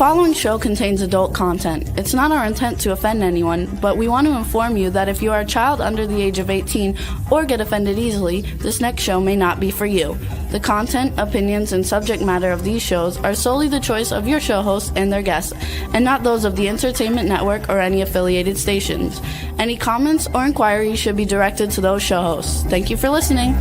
following show contains adult content. It's not our intent to offend anyone, but we want to inform you that if you are a child under the age of 18 or get offended easily, this next show may not be for you. The content, opinions, and subject matter of these shows are solely the choice of your show hosts and their guests, and not those of the Entertainment Network or any affiliated stations. Any comments or inquiries should be directed to those show hosts. Thank you for listening.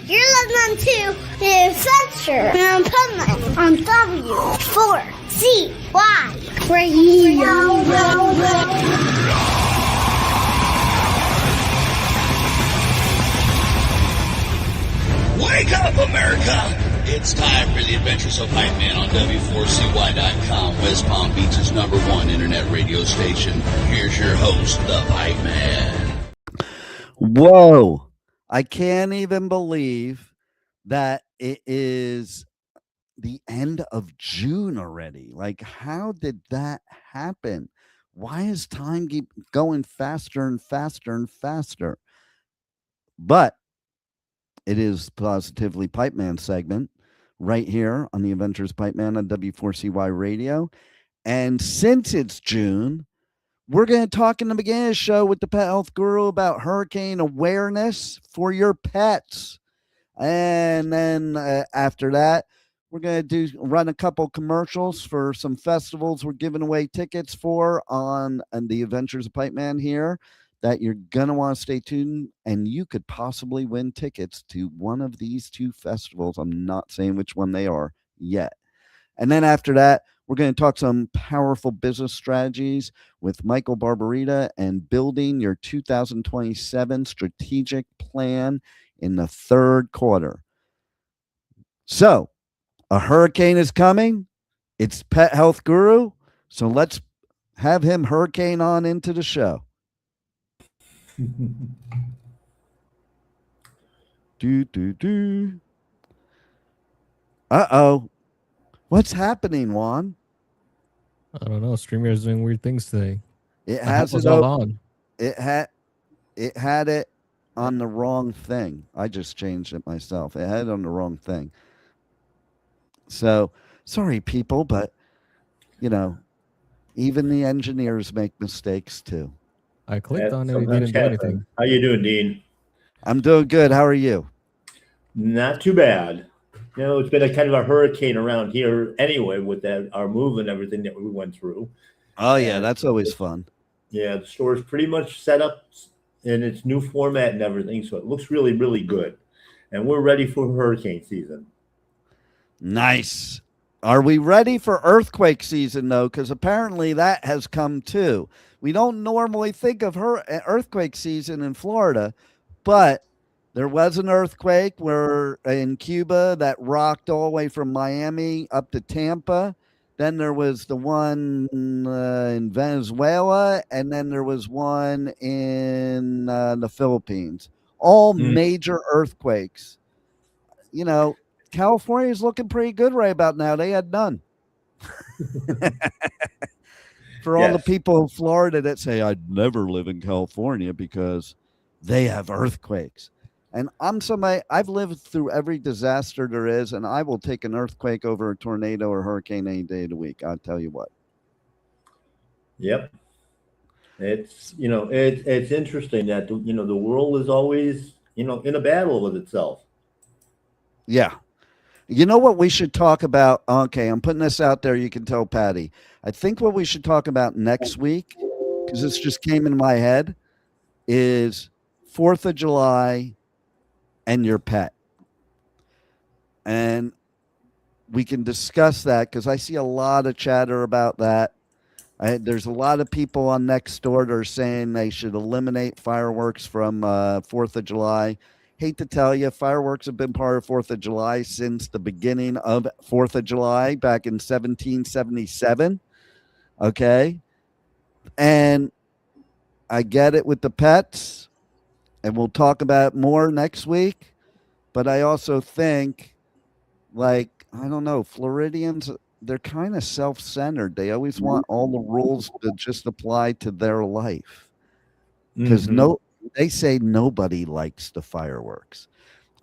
Listening to the Adventures of Pipeman on W4CY Radio. Wake up, America! It's time for the Adventures of Pipeman on W4CY.com, West Palm Beach's #1 internet radio station. Here's your host, the Pipeman. Whoa! I can't even believe that it is the end of June already. Like, how did that happen? Why is time keep going faster and faster and faster? But it is Positively Pipeman segment right here on the Adventures of Pipeman on W4CY Radio. And since it's June, we're going to talk in the beginning of the show with the pet health guru about hurricane awareness for your pets. And then after that, we're going to run a couple commercials for some festivals we're giving away tickets for on the Adventures of Pipeman here that you're going to want to stay tuned, and you could possibly win tickets to one of these two festivals. I'm not saying which one they are yet. And then after that, we're going to talk some powerful business strategies with Michael Barbarita and building your 2027 strategic plan in the third quarter. So, a hurricane is coming. It's Pet Health Guru. So let's have him hurricane on into the show. Uh-oh. What's happening, Juan? I don't know. Streamer is doing weird things today. It has it on. It had it on the wrong thing. I just changed it myself. It had it on the wrong thing. So, sorry, people, but, you know, even the engineers make mistakes, too. I clicked on it. It didn't do anything. How you doing, Dean? I'm doing good. How are you? Not too bad. You know, it's been a kind of a hurricane around here anyway with our move and everything that we went through. Oh, yeah, that's always fun. Yeah, the store's pretty much set up in its new format and everything, so it looks really, really good. And we're ready for hurricane season. Nice. Are we ready for earthquake season, though? Because apparently that has come too. We don't normally think of earthquake season in Florida, but there was an earthquake in Cuba that rocked all the way from Miami up to Tampa. Then there was the one in Venezuela, and then there was one in the Philippines. All major earthquakes. You know, California is looking pretty good right about now. They had none. For all the people in Florida that say, I'd never live in California because they have earthquakes. And I'm somebody, I've lived through every disaster there is, and I will take an earthquake over a tornado or hurricane any day of the week. I'll tell you what. Yep. It's, you know, it's interesting that, you know, the world is always, you know, in a battle with itself. Yeah. You know what we should talk about? Okay, I'm putting this out there. You can tell Patty. I think what we should talk about next week, because this just came in my head, is 4th of July and your pet. And we can discuss that because I see a lot of chatter about that. There's a lot of people on Nextdoor that are saying they should eliminate fireworks from 4th of July. Hate to tell you, fireworks have been part of 4th of July since the beginning of 4th of July back in 1777. Okay? And I get it with the pets, and we'll talk about it more next week. But I also think, like, I don't know, Floridians, they're kind of self-centered. They always want all the rules to just apply to their life. Because they say nobody likes the fireworks.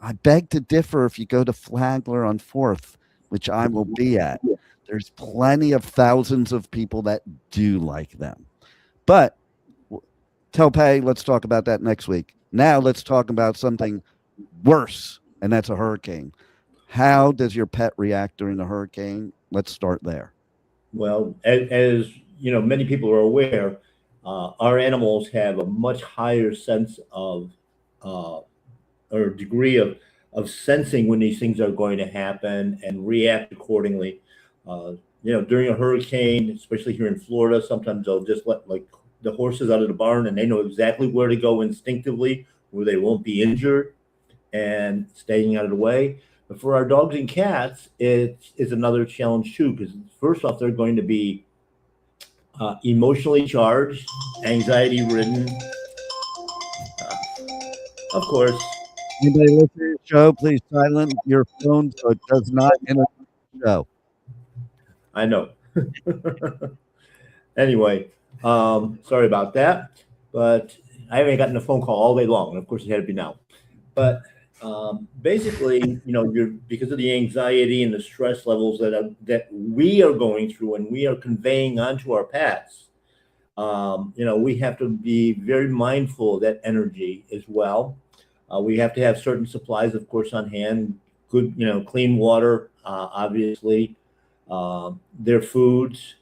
I beg to differ. If you go to Flagler on 4th, which I will be at, there's plenty of thousands of people that do like them. But Telpay, let's talk about that next week. Now let's talk about something worse, and that's a hurricane. How does your pet react during a hurricane? Let's start there. Well, as you know, many people are aware, our animals have a much higher sense of uh, or degree of sensing when these things are going to happen and react accordingly. During a hurricane, especially here in Florida, sometimes they'll just let like the horses out of the barn, and they know exactly where to go instinctively, where they won't be injured, and staying out of the way. But for our dogs and cats, it's another challenge too, because first off, they're going to be emotionally charged, anxiety ridden. Of course, Anybody listening to the show, please silence your phone so it does not interrupt the show. I know. Anyway, sorry about that, but I haven't gotten a phone call all day long, and of course it had to be now. But basically, you're because of the anxiety and the stress levels that we are going through and we are conveying onto our pets. We have to be very mindful of that energy as well. We have to have certain supplies, of course, on hand. Good, clean water, obviously. Their foods.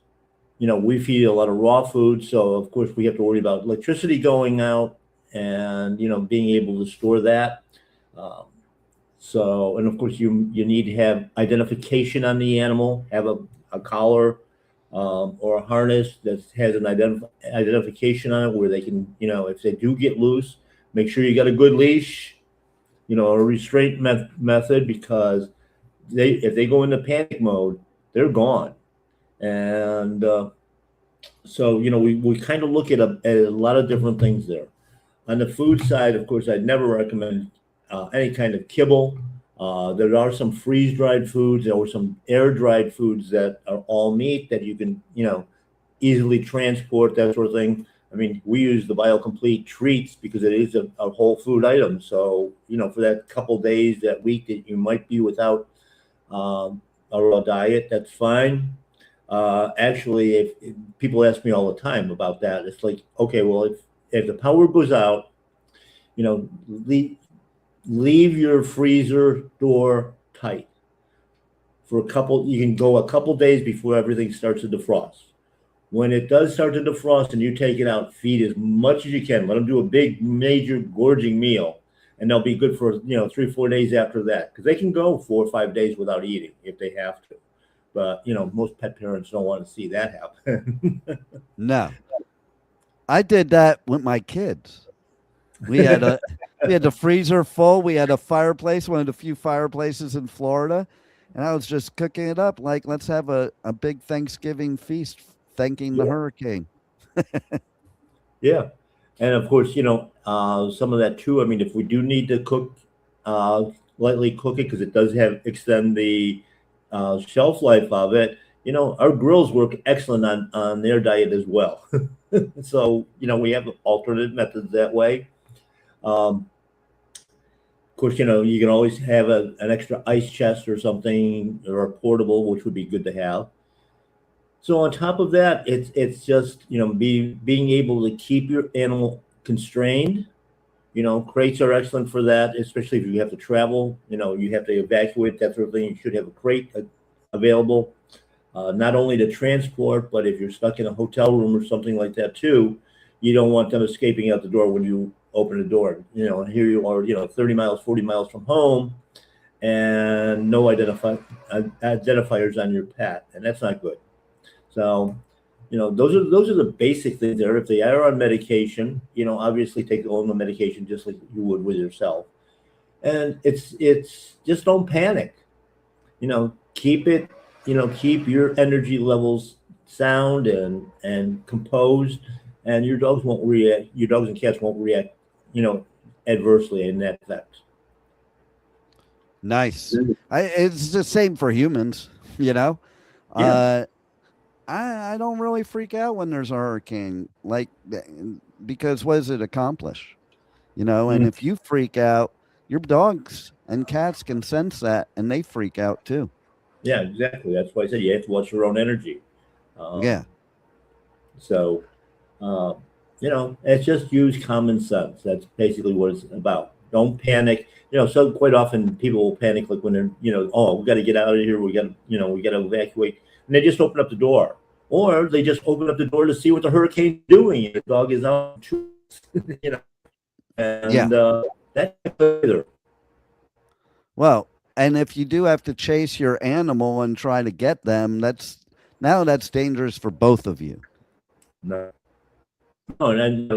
We feed a lot of raw food, so of course we have to worry about electricity going out and being able to store that. And of course you need to have identification on the animal, have a collar or a harness that has an identification on it where they can, if they do get loose, make sure you got a good leash, a restraint method, because if they go into panic mode, they're gone. And we kind of look at a lot of different things there. On the food side, of course, I'd never recommend any kind of kibble. There are some freeze-dried foods or some air-dried foods that are all meat that you can, easily transport, that sort of thing. I mean, we use the BioComplete treats because it is a whole food item. So, for that couple days, that week that you might be without a raw diet, that's fine. Actually, if people ask me all the time about that, it's like, okay, well, if the power goes out, leave your freezer door tight for you can go a couple days before everything starts to defrost. When it does start to defrost and you take it out, feed as much as you can. Let them do a big, major gorging meal, and they'll be good for 3-4 days after that, because they can go 4 or 5 days without eating if they have to. But most pet parents don't want to see that happen. No, I did that with my kids. We had the freezer full. We had a fireplace, one of the few fireplaces in Florida, and I was just cooking it up like, let's have a big Thanksgiving feast thanking the hurricane. Yeah. And of course, some of that too. I mean, if we do need to cook, lightly cook it, because it does extend the shelf life of it. Our grills work excellent on their diet as well. So, we have alternate methods that way. Of course, you can always have an extra ice chest or something, or a portable, which would be good to have. So on top of that, it's just being able to keep your animal constrained. Crates are excellent for that, especially if you have to travel. You have to evacuate, that sort of thing. You should have a crate available, not only to transport, but if you're stuck in a hotel room or something like that too, you don't want them escaping out the door when you open the door. And here you are, 30 miles, 40 miles from home, and no identifiers on your pet, and that's not good. So, those are the basic things there. If they are on medication, obviously take all the medication just like you would with yourself. And it's just don't panic. Keep it, keep your energy levels sound and composed, and your dogs and cats won't react, adversely in that effect. Nice. It's the same for humans, Yeah. I don't really freak out when there's a hurricane, because what does it accomplish? And if you freak out, your dogs and cats can sense that, and they freak out too. Yeah, exactly. That's why I said you have to watch your own energy. Yeah. So, uh, it's just use common sense. That's basically what it's about. Don't panic. So quite often people will panic like when they're, oh, we got to get out of here. We got to evacuate, and they just open up the door, or they just open up the door to see what the hurricane's doing. And the dog is out, and that's either. Well, and if you do have to chase your animal and try to get them, that's dangerous for both of you. No. No, and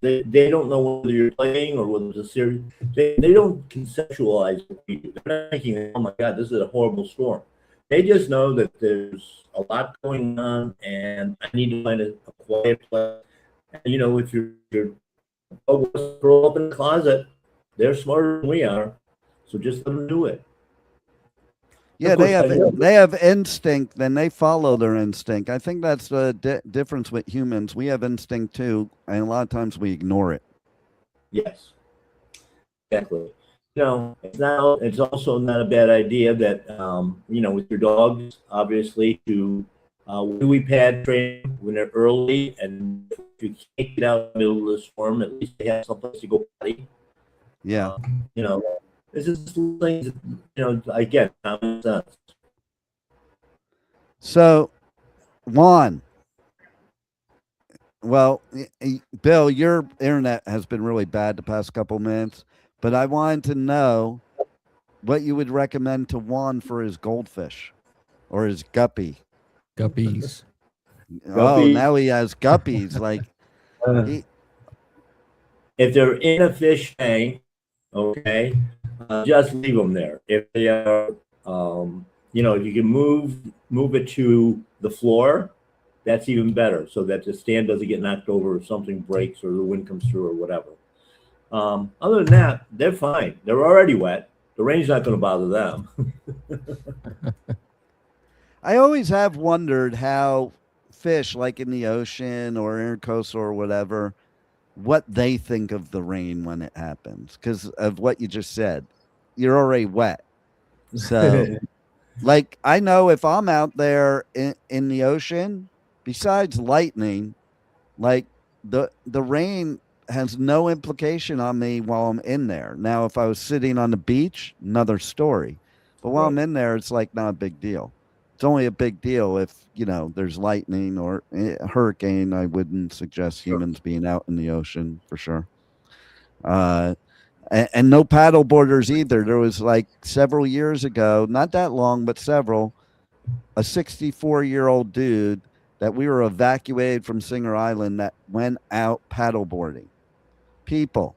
they don't know whether you're playing or whether it's a serious. They don't conceptualize what we do. They're not thinking, "Oh my God, this is a horrible storm." They just know that there's a lot going on, and I need to find a quiet place. And, if your dog wants to throw up in the closet, they're smarter than we are, so just let them do it. Yeah, they have instinct, then they follow their instinct. I think that's the difference with humans. We have instinct too, and a lot of times we ignore it. Yes, exactly. It's also not a bad idea that with your dogs, obviously, to wee pad train when they're early, and if you can't get out in the middle of the storm, at least they have someplace to go potty. Yeah. This is things, again, common sense. So, Juan, well, Bill, your internet has been really bad the past couple minutes, but I wanted to know what you would recommend to Juan for his goldfish or his guppy. Guppies. Oh, now he has guppies. Like, if they're in a fish tank, okay, just leave them there. If they are, if you can move it to the floor, that's even better, so that the stand doesn't get knocked over or something breaks or the wind comes through or whatever. Other than that, they're fine. They're already wet. The rain's not going to bother them. I always have wondered how fish, like in the ocean or intercoastal or whatever, what they think of the rain when it happens, because of what you just said. You're already wet. So, like, I know if I'm out there in the ocean, besides lightning, like the rain has no implication on me while I'm in there. Now, if I was sitting on the beach, another story. But while I'm in there, it's like not a big deal. It's only a big deal if, there's lightning or a hurricane. I wouldn't suggest humans being out in the ocean for sure. And no paddle boarders either. There was like several years ago, not that long, but several, a 64-year-old dude that we were evacuated from Singer Island that went out paddle boarding. People,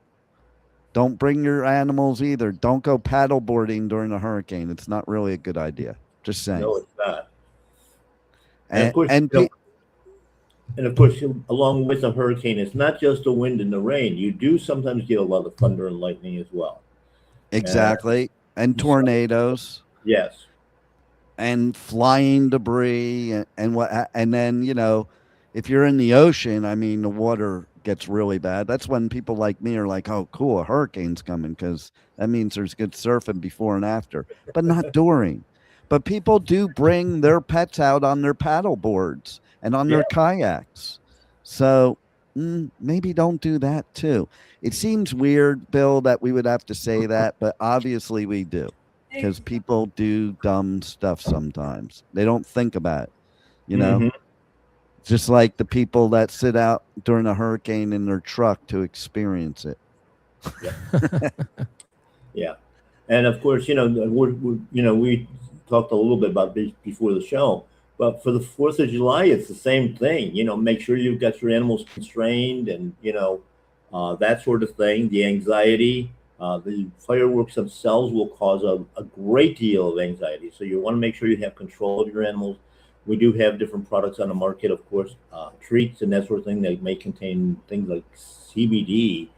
don't bring your animals either. Don't go paddle boarding during a hurricane. It's not really a good idea. Just saying. No, it's not. And of course, along with the hurricane, it's not just the wind and the rain. You do sometimes get a lot of thunder and lightning as well. Exactly. And tornadoes. Yes. And flying debris and then, if you're in the ocean, I mean, the water gets really bad. That's when people like me are like, oh, cool, a hurricane's coming, because that means there's good surfing before and after, but not during. But people do bring their pets out on their paddle boards and on their kayaks. So maybe don't do that too. It seems weird, Bill, that we would have to say that, but obviously we do, because people do dumb stuff sometimes. They don't think about it, Mm-hmm. Just like the people that sit out during a hurricane in their truck to experience it. Yeah. And of course, we talked a little bit about this before the show, but for the 4th of July, it's the same thing. Make sure you've got your animals constrained and, that sort of thing. The anxiety, the fireworks themselves will cause a great deal of anxiety. So you want to make sure you have control of your animals. We do have different products on the market, of course, treats and that sort of thing that may contain things like CBD,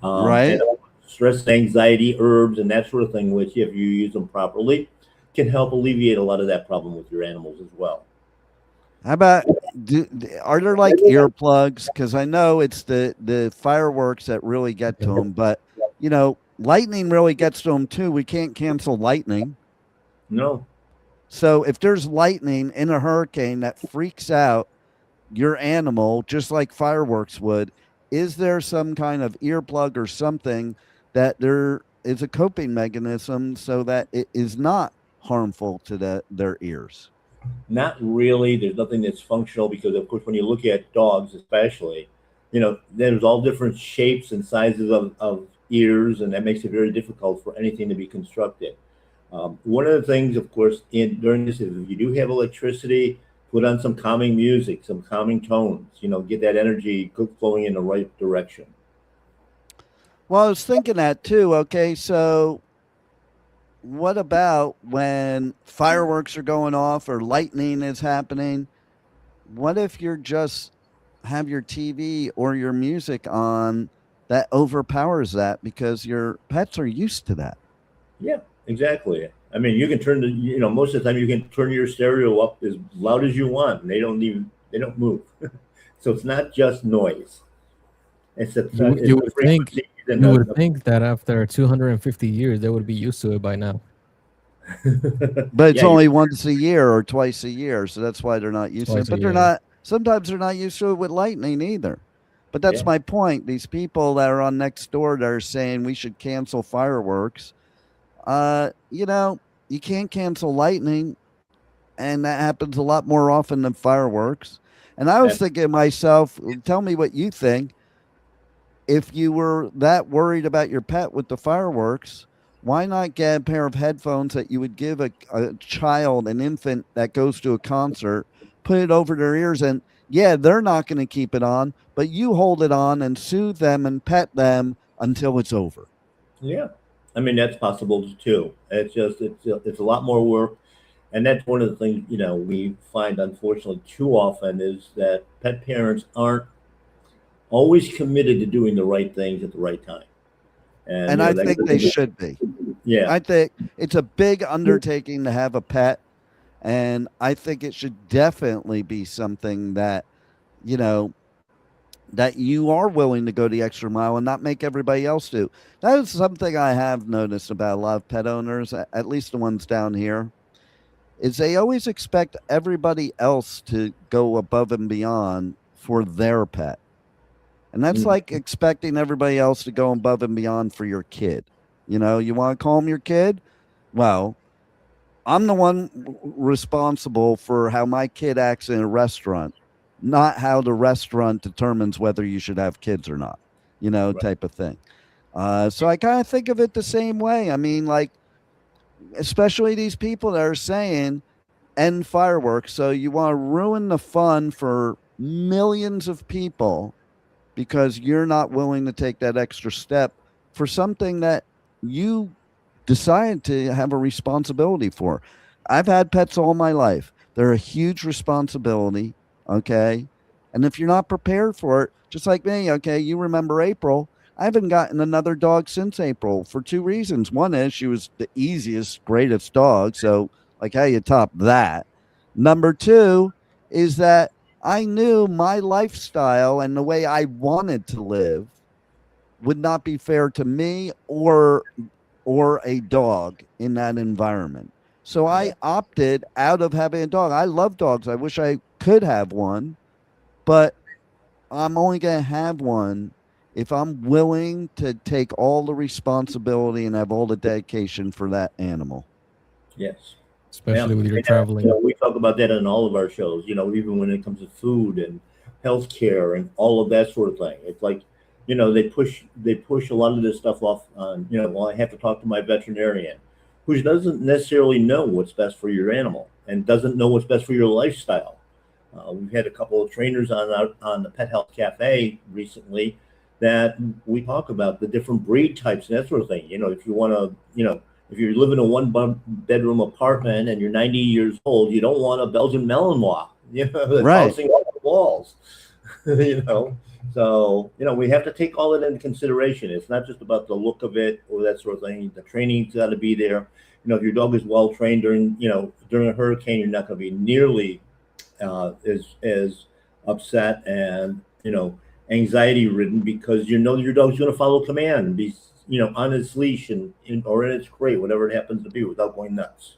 right? And stress, anxiety, herbs, and that sort of thing, which if you use them properly, can help alleviate a lot of that problem with your animals as well. How about are there like earplugs? Because I know it's the fireworks that really get to them, but lightning really gets to them too. We can't cancel lightning. No. So if there's lightning in a hurricane that freaks out your animal, just like fireworks would, is there some kind of earplug or something that there is a coping mechanism so that it is not harmful to their ears? Not really. There's nothing that's functional because, of course, when you look at dogs, especially, there's all different shapes and sizes of ears, and that makes it very difficult for anything to be constructed. One of the things, of course, during this is if you do have electricity, put on some calming music, some calming tones, get that energy flowing in the right direction. Well, I was thinking that too. Okay, so what about when fireworks are going off or lightning is happening? What if you're just have your TV or your music on that overpowers that because your pets are used to that? Yeah, exactly. I mean, you can turn most of the time you can turn your stereo up as loud as you want, and they don't move. So it's not just noise. You would think that after 250 years they would be used to it by now. But it's only once a year or twice a year, so that's why they're not used to it. But they're not. Sometimes they're not used to it with lightning either. But that's my point. These people that are on Nextdoor that are saying we should cancel fireworks. You can't cancel lightning, and that happens a lot more often than fireworks. And I was thinking to myself, tell me what you think. If you were that worried about your pet with the fireworks, why not get a pair of headphones that you would give a child, an infant that goes to a concert, put it over their ears, and they're not going to keep it on, but you hold it on and soothe them and pet them until it's over. Yeah. I mean, that's possible too. It's a lot more work. And that's one of the things, we find unfortunately too often is that pet parents aren't always committed to doing the right things at the right time. And I think they should be. Yeah. I think it's a big undertaking to have a pet. And I think it should definitely be something that, that you are willing to go the extra mile and not make everybody else do. That is something I have noticed about a lot of pet owners, at least the ones down here, is they always expect everybody else to go above and beyond for their pet. And that's like expecting everybody else to go above and beyond for your kid. You want to calm your kid? Well, I'm the one responsible for how my kid acts in a restaurant, not how the restaurant determines whether you should have kids or not, right. Type of thing. So I kind of think of it the same way. I mean, like, especially these people that are saying end fireworks. So you want to ruin the fun for millions of people because you're not willing to take that extra step for something that you decide to have a responsibility for. I've had pets all my life. They're a huge responsibility. Okay. And if you're not prepared for it, just like me, okay, you remember April. I haven't gotten another dog since April for two reasons. One is she was the easiest, greatest dog. So, like, how you top that? Number two is that I knew my lifestyle and the way I wanted to live would not be fair to me or a dog in that environment. So I opted out of having a dog. I love dogs. I wish I could have one, but I'm only going to have one if I'm willing to take all the responsibility and have all the dedication for that animal. Yes. Especially with your traveling. We talk about that in all of our shows, even when it comes to food and healthcare and all of that sort of thing. It's like, they push a lot of this stuff off on, well, I have to talk to my veterinarian, who doesn't necessarily know what's best for your animal and doesn't know what's best for your lifestyle. We've had a couple of trainers on the Pet Health Cafe recently that we talk about the different breed types and that sort of thing. If you want to, if you live in a one-bedroom apartment and you're 90 years old, you don't want a Belgian Malinois, that's bouncing off the walls, So, we have to take all that into consideration. It's not just about the look of it or that sort of thing. The training's got to be there. If your dog is well trained during a hurricane, you're not going to be nearly as upset and anxiety ridden, because your dog's going to follow command, be on its leash or in its crate, whatever it happens to be, without going nuts.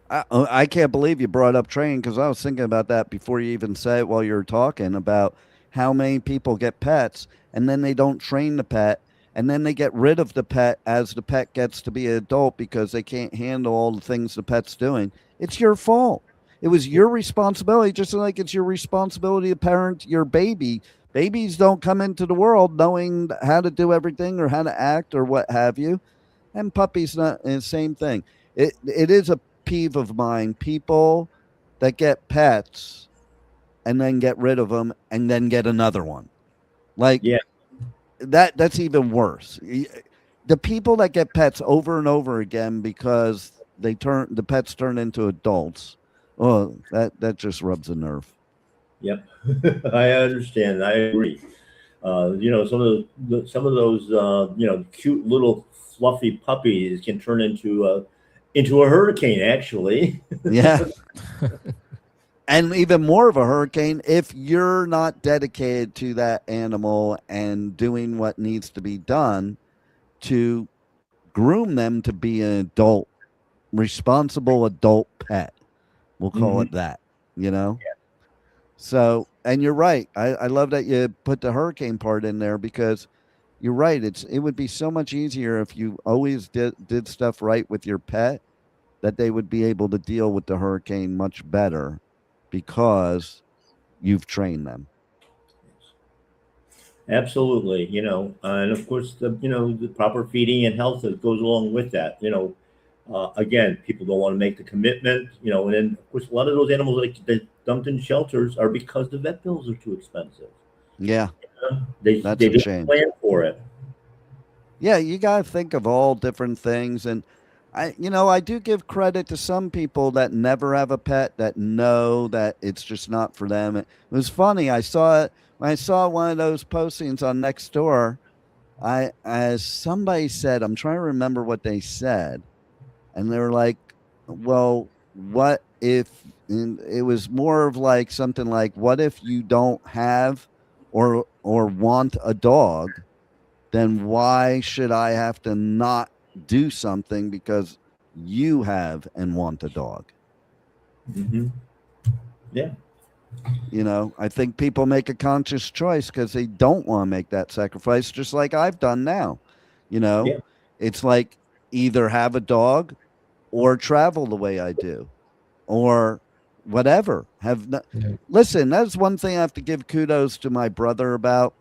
I can't believe you brought up training, because I was thinking about that before you even said it while you were talking about how many people get pets and then they don't train the pet, and then they get rid of the pet as the pet gets to be an adult because they can't handle all the things the pet's doing. It's your fault. It was your responsibility, just like it's your responsibility to parent your baby. Babies don't come into the world knowing how to do everything or how to act or what have you. And puppies, not the same thing. It is a peeve of mine, people that get pets and then get rid of them and then get another one. Like, yeah, that's even worse. The people that get pets over and over again because the pets turn into adults. Oh, that just rubs a nerve. Yep. I understand. I agree. Some of those cute little fluffy puppies can turn into a hurricane, actually. Yeah. And even more of a hurricane if you're not dedicated to that animal and doing what needs to be done to groom them to be an adult, responsible adult pet. We'll call it that, Yeah. So, and you're right. I love that you put the hurricane part in there, because you're right. It would be so much easier if you always did stuff right with your pet, that they would be able to deal with the hurricane much better because you've trained them. Absolutely. And of course the proper feeding and health that goes along with that. Again, people don't want to make the commitment, and then of course a lot of those animals that dumped in shelters are because the vet bills are too expensive. Yeah. They didn't plan for it. Yeah, you got to think of all different things. And I do give credit to some people that never have a pet, that know that it's just not for them. It was funny. I saw one of those postings on Nextdoor. As somebody said, I'm trying to remember what they said. And they were like, well, what if, and it was more of like something like, what if you don't have or want a dog? Then why should I have to not do something because you have and want a dog? Mm-hmm. Yeah. I think people make a conscious choice because they don't want to make that sacrifice, just like I've done now. Yeah. It's like either have a dog or travel the way I do or whatever. Listen, that's one thing I have to give kudos to my brother about.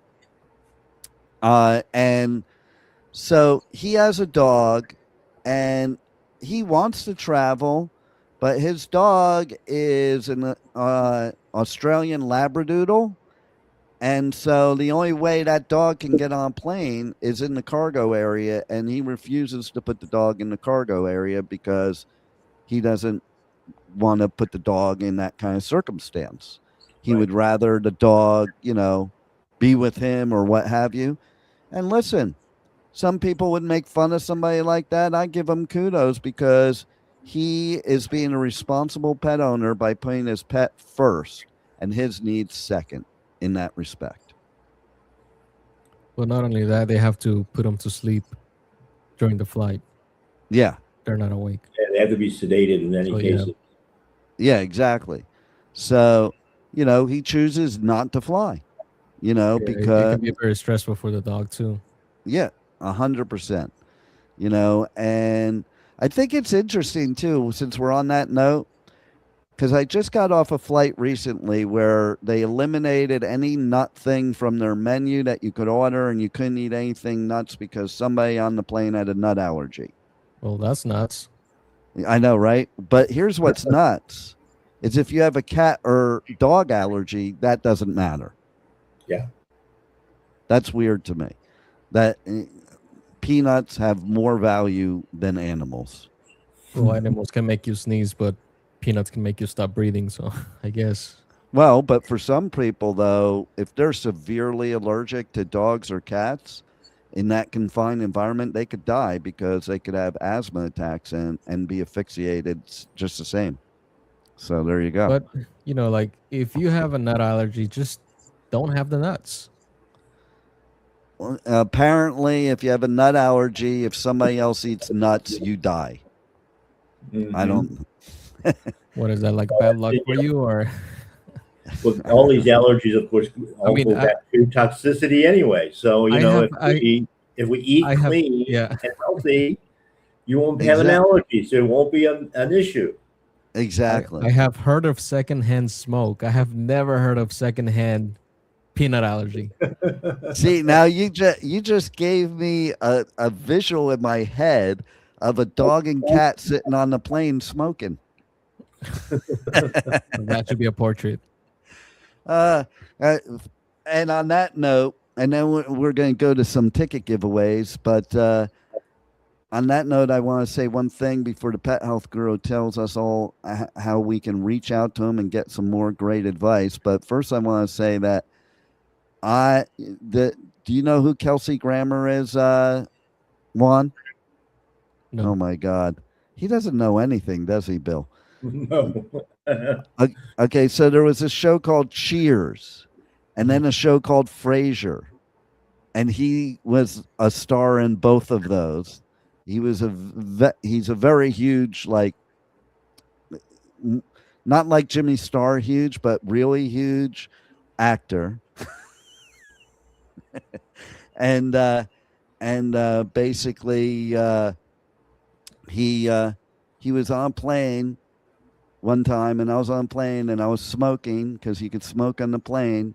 And so he has a dog and he wants to travel, but his dog is an Australian Labradoodle. And so the only way that dog can get on a plane is in the cargo area, and he refuses to put the dog in the cargo area because he doesn't want to put the dog in that kind of circumstance. He would rather the dog, be with him or what have you. And listen, some people would make fun of somebody like that. I give him kudos because he is being a responsible pet owner by putting his pet first and his needs second in that respect. Well, not only that, they have to put them to sleep during the flight. Yeah. They're not awake. Yeah, they have to be sedated in any case. Yeah, exactly. So, he chooses not to fly, because it can be very stressful for the dog too. Yeah, 100%. And I think it's interesting too, since we're on that note, because I just got off a flight recently where they eliminated any nut thing from their menu that you could order, and you couldn't eat anything nuts because somebody on the plane had a nut allergy. Well, that's nuts. I know, right? But here's what's nuts is if you have a cat or dog allergy, that doesn't matter. Yeah. That's weird to me. That peanuts have more value than animals. Well, animals can make you sneeze, but peanuts can make you stop breathing, so I guess. Well, but for some people, though, if they're severely allergic to dogs or cats in that confined environment, they could die because they could have asthma attacks and be asphyxiated just the same. So there you go. But like if you have a nut allergy, just don't have the nuts. Apparently, if you have a nut allergy, if somebody else eats nuts, you die. I don't. What is that, like bad luck for you, or? Well, all these allergies, of course, go back to toxicity anyway. So if we eat clean and healthy, you won't have an allergy, so it won't be an issue. Exactly. I have heard of secondhand smoke. I have never heard of secondhand peanut allergy. See, now you just gave me a visual in my head of a dog and cat sitting on the plane smoking. That should be a portrait. And on that note, and then we're going to go to some ticket giveaways, but on that note, I want to say one thing before the pet health guru tells us all how we can reach out to him and get some more great advice. But first, I want to say that do you know who Kelsey Grammer is, Juan? No. Oh my God. He doesn't know anything, does he, Bill? No. Okay, so there was a show called Cheers and then a show called Frasier. And he was a star in both of those. He's a very huge, like, not like Jimmy Star huge, but really huge actor. and basically he was on a plane one time, and I was on a plane and I was smoking because you could smoke on the plane,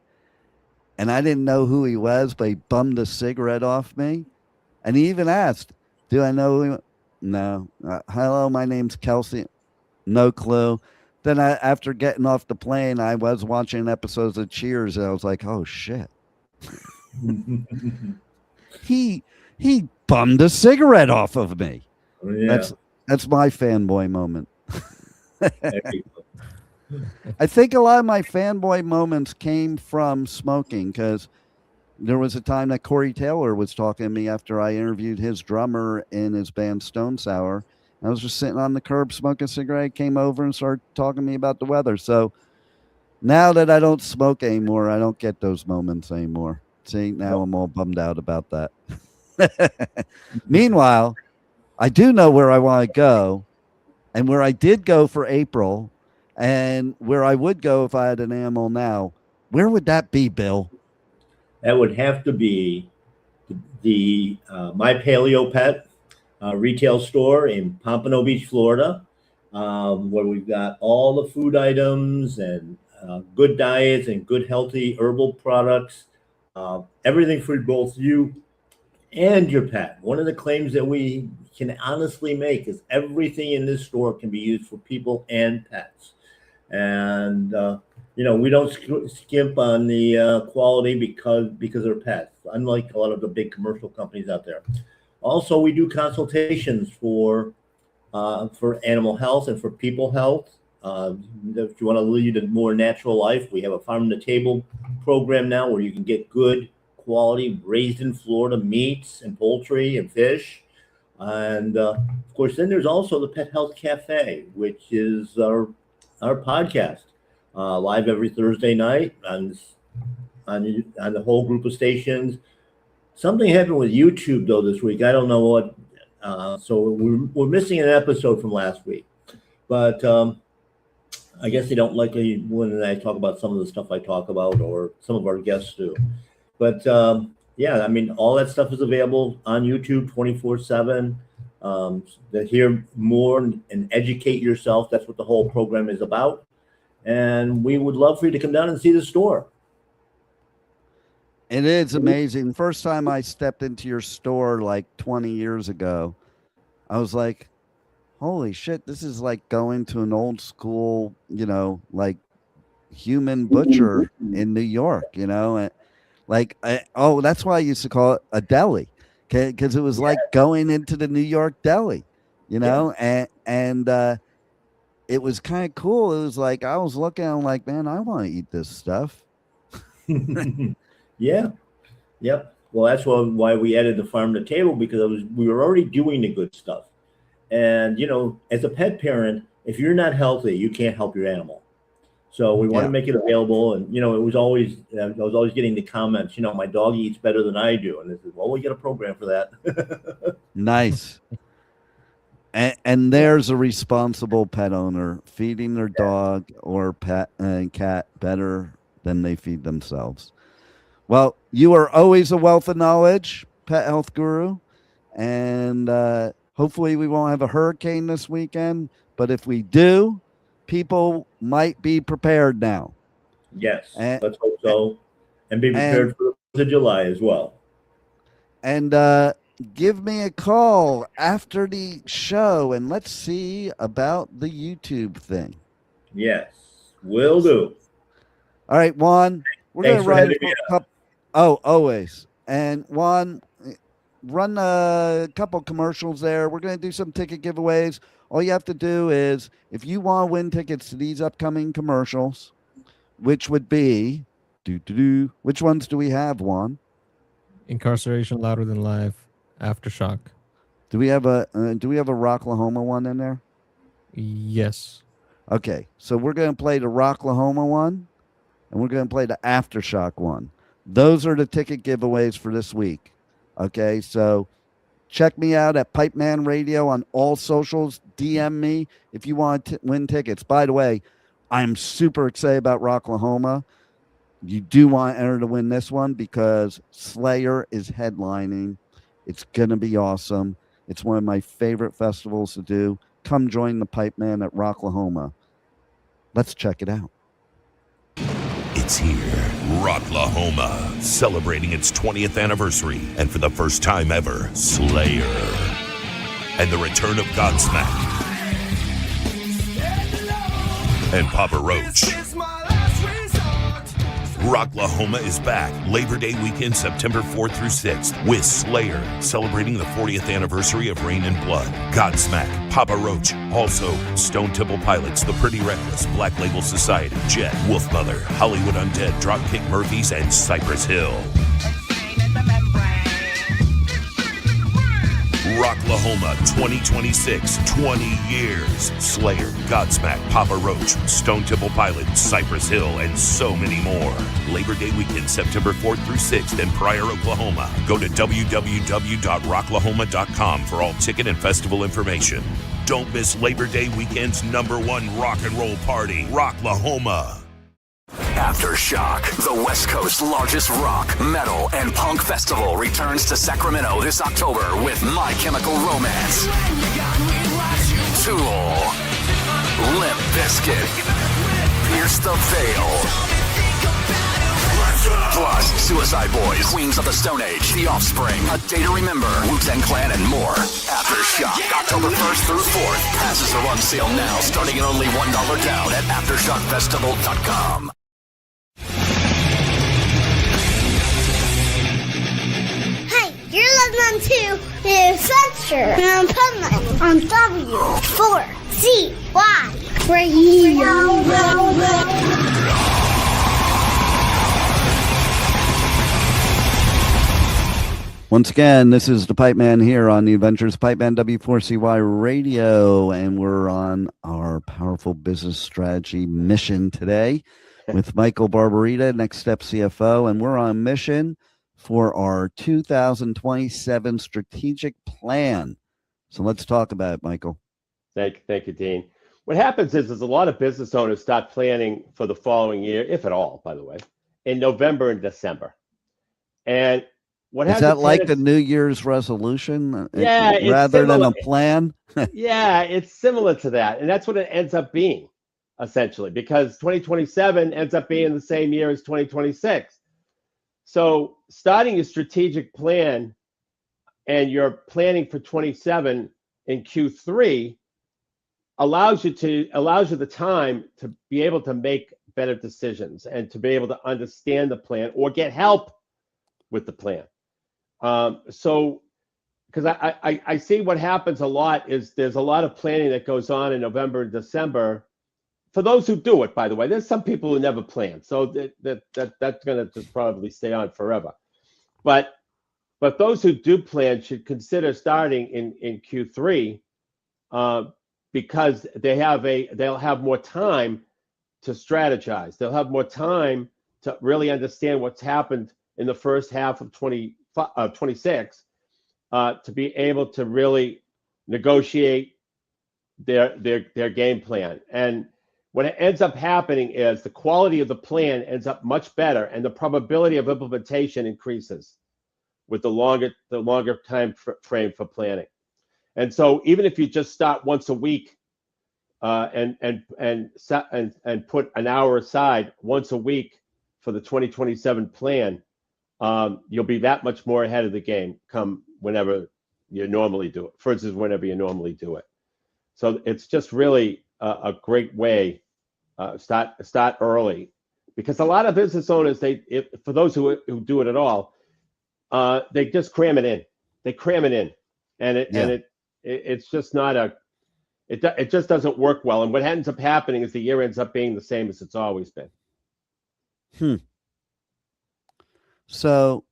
and I didn't know who he was, but he bummed a cigarette off me, and he even asked, do I know who he? No. Hello, my name's Kelsey. No clue. Then after getting off the plane, I was watching episodes of Cheers, and I was like, oh shit. He bummed a cigarette off of me. Yeah. That's my fanboy moment. I think a lot of my fanboy moments came from smoking, because there was a time that Corey Taylor was talking to me after I interviewed his drummer in his band Stone Sour. I was just sitting on the curb smoking a cigarette. He came over and started talking to me about the weather. So now that I don't smoke anymore, I don't get those moments anymore. See, now I'm all bummed out about that. Meanwhile, I do know where I want to go, and where I did go for April, and where I would go if I had an animal now. Where would that be, Bill? That would have to be the My Paleo Pet retail store in Pompano Beach, Florida, where we've got all the food items and good diets and good healthy herbal products, everything for both you and your pet. One of the claims that we can honestly make is everything in this store can be used for people and pets. And we don't skimp on the quality because they're pets, unlike a lot of the big commercial companies out there. Also, we do consultations for animal health and for people health. If you want to lead a more natural life, we have a farm to table program now where you can get good quality raised in Florida meats and poultry and fish. And of course, then there's also the Pet Health Cafe, which is our podcast, live every Thursday night on the whole group of stations. Something happened with YouTube though this week. I don't know what. So we're missing an episode from last week, but I guess they don't like it when I talk about some of the stuff I talk about, or some of our guests do. But yeah, I mean, all that stuff is available on YouTube 24/7. To hear more and educate yourself, that's what the whole program is about. And we would love for you to come down and see the store. It is amazing. First time I stepped into your store like 20 years ago, I was like, holy shit, this is like going to an old school, like human butcher in New York, that's why I used to call it a deli, because it was like going into the New York deli, and it was kind of cool. It was like, I was looking, I'm like, man, I want to eat this stuff. Yeah. Yep. Well, that's why we added the farm to table, because we were already doing the good stuff. And, as a pet parent, if you're not healthy, you can't help your animal. So we want to make it available. And, it was always, I was always getting the comments, my dog eats better than I do. And they said, well, we get a program for that. Nice. And there's a responsible pet owner feeding their dog or pet and cat better than they feed themselves. Well, you are always a wealth of knowledge, pet health guru. And hopefully we won't have a hurricane this weekend. But if we do, people might be prepared now. Yes, let's hope so. And be prepared for the July as well. And give me a call after the show, and let's see about the YouTube thing. Yes, will do. All right, Juan. We're going to run a couple. Oh, always. And Juan, run a couple commercials there. We're going to do some ticket giveaways. All you have to do is, if you want to win tickets to these upcoming commercials, which would be, which ones do we have, Juan? Incarceration Louder Than Life, Aftershock. Do we have a Rocklahoma one in there? Yes. Okay, so we're going to play the Rocklahoma one, and we're going to play the Aftershock one. Those are the ticket giveaways for this week. Okay, so check me out at Pipeman Radio on all socials. DM me if you want to win tickets. By the way, I'm super excited about Rocklahoma. You do want to enter to win this one because Slayer is headlining. It's going to be awesome. It's one of my favorite festivals to do. Come join the Pipeman at Rocklahoma. Let's check it out. It's here, Rocklahoma, celebrating its 20th anniversary, and for the first time ever, Slayer, and the return of Godsmack, and Papa Roach. Rocklahoma is back Labor Day weekend, September 4th through 6th, with Slayer, celebrating the 40th anniversary of Rain and Blood, Godsmack, Papa Roach, also Stone Temple Pilots, The Pretty Reckless, Black Label Society, Jet, Wolfmother, Hollywood Undead, Dropkick Murphys, and Cypress Hill. Rocklahoma 2026, 20 years. Slayer, Godsmack, Papa Roach, Stone Temple Pilots, Cypress Hill, and so many more. Labor Day weekend, September 4th through 6th in Pryor, Oklahoma. Go to www.rocklahoma.com for all ticket and festival information. Don't miss Labor Day weekend's #1 rock and roll party, Rocklahoma. Aftershock, the West Coast's largest rock, metal, and punk festival, returns to Sacramento this October with My Chemical Romance, Tool, Limp Bizkit, Pierce the Veil, plus Suicide Boys, Queens of the Stone Age, The Offspring, A Day to Remember, Wu-Tang Clan, and more. Aftershock, October 1st through 4th. Passes are on sale now, starting at only $1 down at AftershockFestival.com. You're listening to The Adventures of Pipeman on W4CY Radio. Once again, this is the Pipeman here on the Adventures of Pipeman W4CY Radio, and we're on our powerful business strategy mission today with Michael Barbarita, Next Step CFO, and we're on mission for our 2027 strategic plan. So let's talk about it, Michael. Thank you, Dean. What happens is a lot of business owners start planning for the following year, if at all, by the way, in November and December. And what is that like the New Year's resolution? Yeah, rather than a plan. Yeah, it's similar to that, and that's what it ends up being, essentially, because 2027 ends up being the same year as 2026. So starting a strategic plan and you're planning for 27 in Q3 allows you the time to be able to make better decisions and to be able to understand the plan or get help with the plan. So because I see what happens a lot is there's a lot of planning that goes on in November and December. For those who do it, by the way, there's some people who never plan, so that's going to just probably stay on forever. But those who do plan should consider starting in Q3 because they'll have more time to strategize. They'll have more time to really understand what's happened in the first half of 26 to be able to really negotiate their game plan. And what it ends up happening is the quality of the plan ends up much better, and the probability of implementation increases with the longer time frame for planning. And so even if you just start once a week and put an hour aside once a week for the 2027 plan, you'll be that much more ahead of the game come whenever you normally do it. For instance, whenever you normally do it. So it's just really a great way. Start early, because a lot of business owners, for those who do it at all, they just cram it in. They cram it in, and it's just not it just doesn't work well. And what ends up happening is the year ends up being the same as it's always been. So,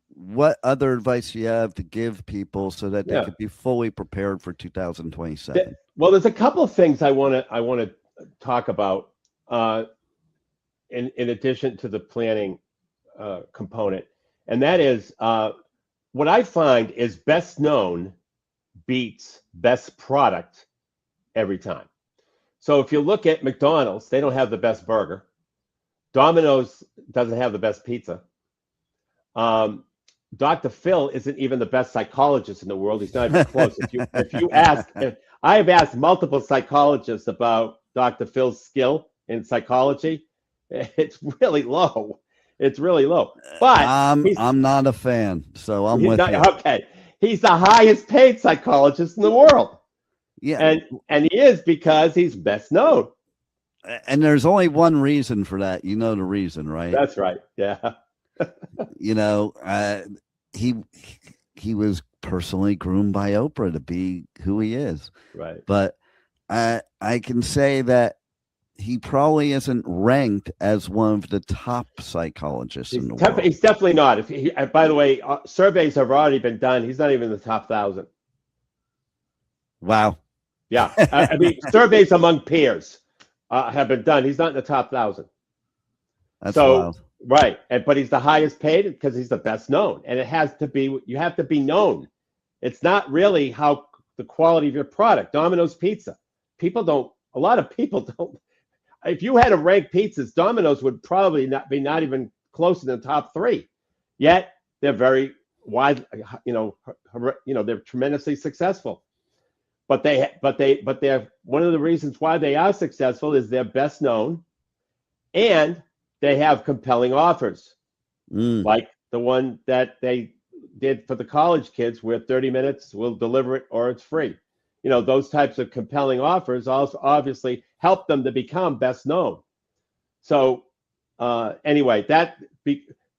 what other advice do you have to give people so that they could be fully prepared for 2027? Well, there's a couple of things I want to talk about in addition to the planning component, and that is what I find is best known beats best product every time. So if you look at McDonald's, they don't have the best burger. Domino's doesn't have the best pizza. Dr. Phil isn't even the best psychologist in the world. He's not even close. I have asked multiple psychologists about Dr. Phil's skill in psychology, it's really low. It's really low. But I'm not a fan, so I'm with you. Okay. He's the highest paid psychologist in the world. Yeah. And he is because he's best known. And there's only one reason for that. You know the reason, right? That's right. Yeah. He was personally groomed by Oprah to be who he is. Right. But I can say that he probably isn't ranked as one of the top psychologists in the world. He's definitely not. By the way, surveys have already been done. He's not even in the top 1,000. Wow. Yeah. I mean, surveys among peers have been done. He's not in the top 1,000. That's wild. Right. But he's the highest paid because he's the best known. And you have to be known. It's not really how the quality of your product. Domino's Pizza. A lot of people don't. If you had to rank pizzas, Domino's would probably not even close to the top 3. Yet they're very wide, they're tremendously successful. But they're one of the reasons why they are successful is they're best known, and they have compelling offers, like the one that they did for the college kids, where 30 minutes we'll deliver it or it's free. Those types of compelling offers also obviously help them to become best known. So anyway,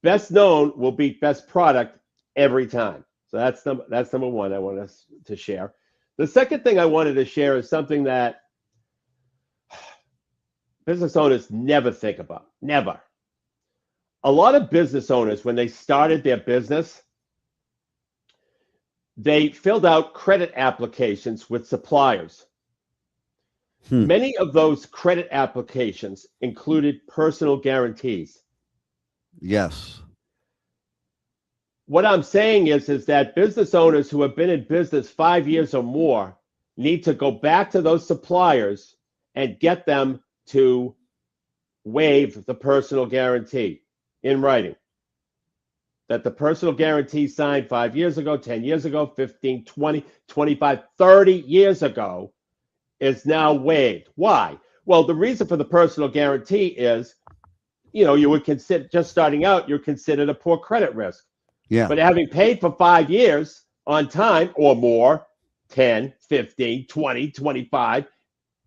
best known will beat best product every time. So that's number one I want us to share. The second thing I wanted to share is something that business owners never think about. Never. A lot of business owners, when they started their business, they filled out credit applications with suppliers. Many of those credit applications included personal guarantees. Yes. What I'm saying is that business owners who have been in business 5 years or more need to go back to those suppliers and get them to waive the personal guarantee in writing. That the personal guarantee signed 5 years ago, 10 years ago, 15, 20, 25, 30 years ago is now waived. Why? Well, the reason for the personal guarantee is, you would consider, just starting out, you're considered a poor credit risk. Yeah. But having paid for 5 years on time or more, 10, 15, 20, 25,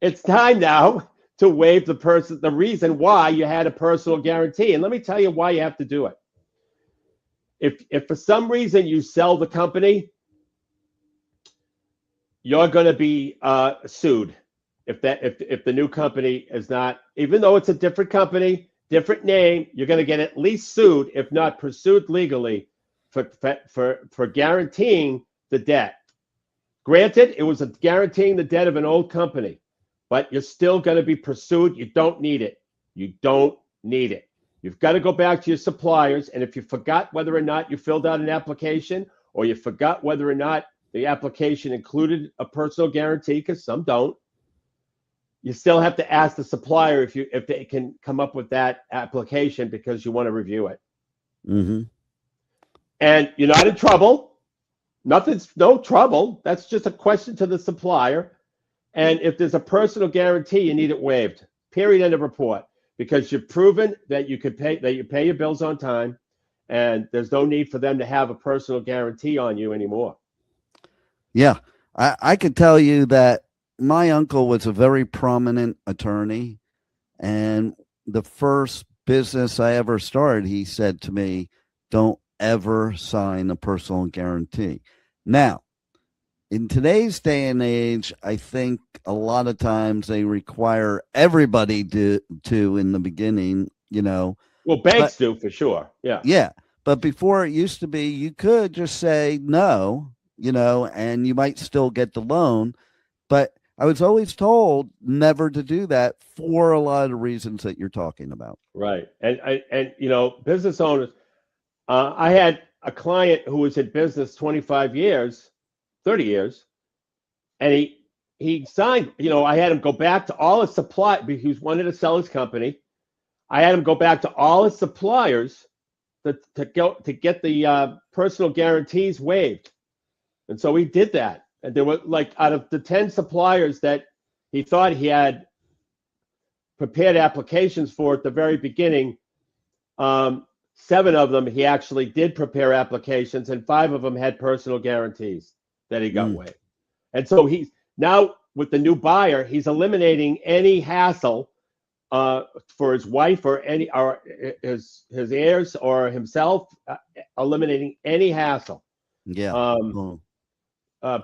it's time now to waive the reason why you had a personal guarantee. And let me tell you why you have to do it. If for some reason you sell the company, you're going to be sued. If the new company is not, even though it's a different company, different name, you're going to get at least sued, if not pursued legally, for guaranteeing the debt. Granted, it was guaranteeing the debt of an old company, but you're still going to be pursued. You don't need it. You don't need it. You've got to go back to your suppliers, and if you forgot whether or not you filled out an application, or you forgot whether or not the application included a personal guarantee, because some don't, you still have to ask the supplier if they can come up with that application because you want to review it. Mm-hmm. And you're not in trouble. No trouble. That's just a question to the supplier. And if there's a personal guarantee, you need it waived. Period. End of report. Because you've proven that you pay your bills on time, and there's no need for them to have a personal guarantee on you anymore. Yeah, I could tell you that my uncle was a very prominent attorney, and the first business I ever started, he said to me, "Don't ever sign a personal guarantee." Now, in today's day and age, I think a lot of times they require everybody to in the beginning, Well, banks do for sure. Yeah. Yeah. But before it used to be, you could just say no, and you might still get the loan. But I was always told never to do that for a lot of reasons that you're talking about. Right. And business owners, I had a client who was in business 25 years, 30 years, and he signed, I had him go back to all his supply because he wanted to sell his company. I had him go back to all his suppliers to get the personal guarantees waived. And so he did that. And there were out of the 10 suppliers that he thought he had prepared applications for at the very beginning, 7 of them he actually did prepare applications, and 5 of them had personal guarantees that he got waived. And so he's now with the new buyer, he's eliminating any hassle for his wife or his heirs or himself, eliminating any hassle. Yeah.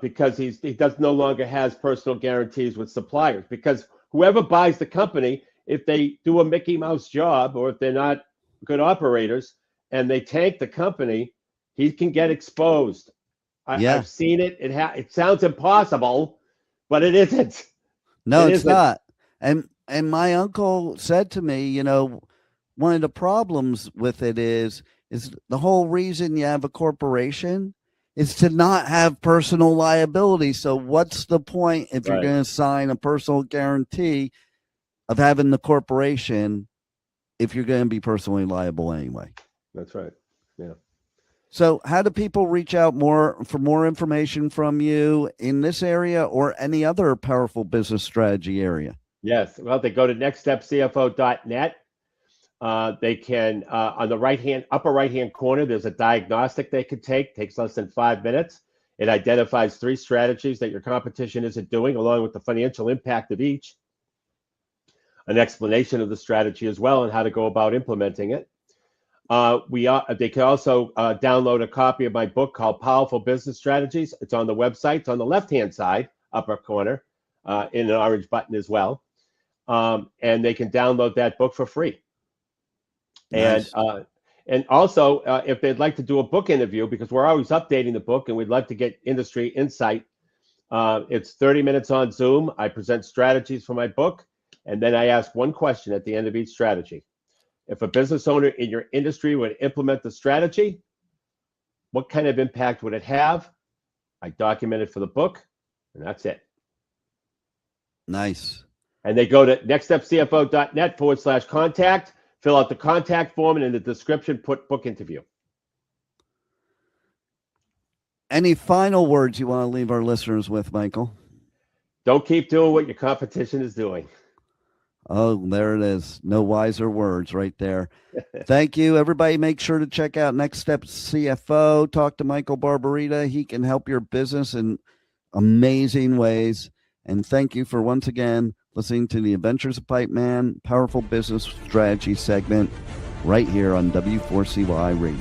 Because he no longer has personal guarantees with suppliers, because whoever buys the company, if they do a Mickey Mouse job or if they're not good operators and they tank the company, he can get exposed. I've seen it. It sounds impossible, but it isn't. No, it's not. And my uncle said to me, one of the problems with it is the whole reason you have a corporation is to not have personal liability. So what's the point if you're going to sign a personal guarantee of having the corporation if you're going to be personally liable anyway? That's right. Yeah. So how do people reach out for more information from you in this area or any other powerful business strategy area? Yes. Well, they go to nextstepcfo.net. They can, on the upper right-hand corner, there's a diagnostic they could take. Takes less than 5 minutes. It identifies 3 strategies that your competition isn't doing, along with the financial impact of each. An explanation of the strategy as well and how to go about implementing it. They can also download a copy of my book called Powerful Business Strategies. It's on the website. It's on the left-hand side, upper corner, in an orange button as well. And they can download that book for free. Nice. And also, if they'd like to do a book interview, because we're always updating the book and we'd love to get industry insight, it's 30 minutes on Zoom. I present strategies for my book, and then I ask one question at the end of each strategy. If a business owner in your industry would implement the strategy, what kind of impact would it have? I document it for the book, and that's it. Nice. And they go to nextstepcfo.net/contact, fill out the contact form, and in the description, put book interview. Any final words you want to leave our listeners with, Michael? Don't keep doing what your competition is doing. Oh, there it is. No wiser words right there. Thank you, everybody. Make sure to check out Next Step CFO. Talk to Michael Barbarita. He can help your business in amazing ways. And thank you for once again listening to the Adventures of Pipeman Powerful Business Strategy segment right here on W4CY Radio.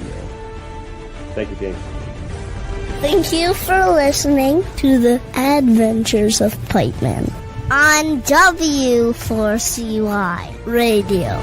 Thank you, James. Thank you for listening to the Adventures of Pipeman on W4CY Radio.